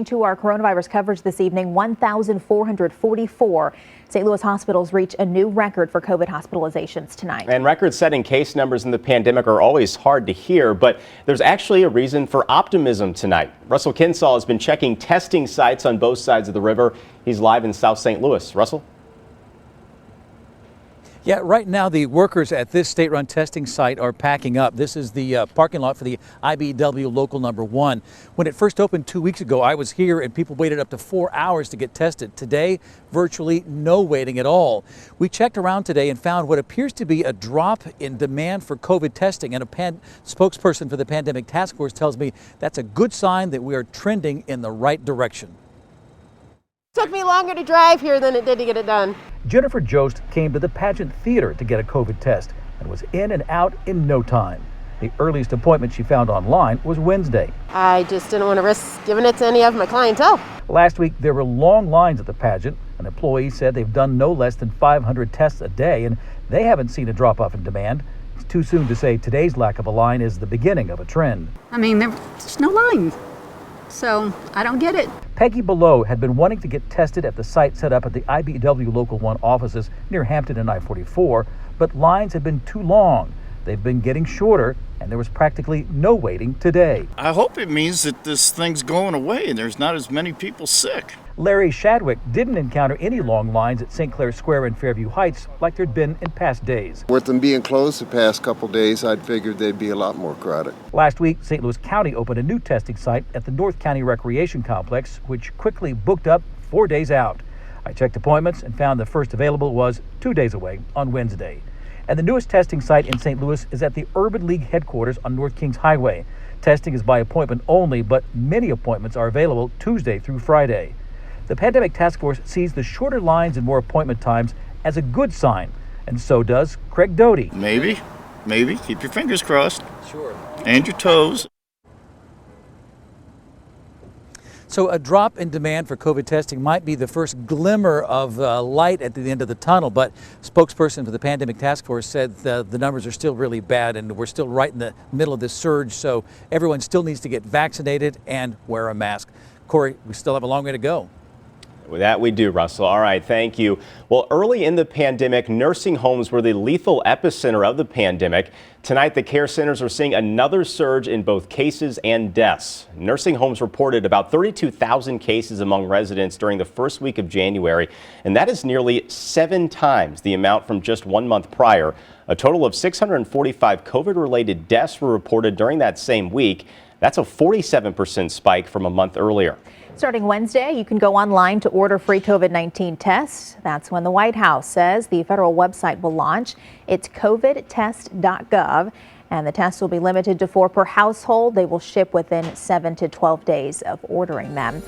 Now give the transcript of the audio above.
To our coronavirus coverage this evening, 1,444 St. Louis hospitals reach a new record for COVID hospitalizations tonight. And record-setting case numbers in the pandemic are always hard to hear, but there's actually a reason for optimism tonight. Russell Kinsall has been checking testing sites on both sides of the river. He's live in South St. Louis. Russell? Yeah, right now the workers at this state-run testing site are packing up. This is the parking lot for the IBW Local number 1. When it first opened 2 weeks ago, I was here and people waited up to 4 hours to get tested. Today, virtually no waiting at all. We checked around today and found what appears to be a drop in demand for COVID testing, and a spokesperson for the Pandemic Task Force tells me that's a good sign that we are trending in the right direction. Took me longer to drive here than it did to get it done. Jennifer Jost came to the Pageant Theater to get a COVID test and was in and out in no time. The earliest appointment she found online was Wednesday. I just didn't want to risk giving it to any of my clientele. Last week, there were long lines at the pageant. An employee said they've done no less than 500 tests a day, and they haven't seen a drop-off in demand. It's too soon to say today's lack of a line is the beginning of a trend. I mean, there's no line, so I don't get it. Peggy Below had been wanting to get tested at the site set up at the IBW Local 1 offices near Hampton and I-44, but lines had been too long. They've been getting shorter, and there was practically no waiting today. I hope it means that this thing's going away and there's not as many people sick. Larry Shadwick didn't encounter any long lines at St. Clair Square in Fairview Heights like there'd been in past days. With them being closed the past couple days, I'd figured they'd be a lot more crowded. Last week, St. Louis County opened a new testing site at the North County Recreation Complex, which quickly booked up 4 days out. I checked appointments and found the first available was 2 days away on Wednesday. And the newest testing site in St. Louis is at the Urban League headquarters on North Kings Highway. Testing is by appointment only, but many appointments are available Tuesday through Friday. The Pandemic Task Force sees the shorter lines and more appointment times as a good sign, and so does Craig Doty. Maybe. Keep your fingers crossed. Sure. And your toes. So a drop in demand for COVID testing might be the first glimmer of light at the end of the tunnel, but spokesperson for the Pandemic Task Force said the numbers are still really bad and we're still right in the middle of this surge, so everyone still needs to get vaccinated and wear a mask. Corey, we still have a long way to go. That we do, Russell. All right, thank you. Well, early in the pandemic, nursing homes were the lethal epicenter of the pandemic. Tonight, the care centers are seeing another surge in both cases and deaths. Nursing homes reported about 32,000 cases among residents during the first week of January, and that is nearly 7 times the amount from just 1 month prior. A total of 645 COVID-related deaths were reported during that same week. That's a 47% spike from a month earlier. Starting Wednesday, you can go online to order free COVID-19 tests. That's when the White House says the federal website will launch. It's covidtest.gov, and the tests will be limited to 4 per household. They will ship within 7 to 12 days of ordering them.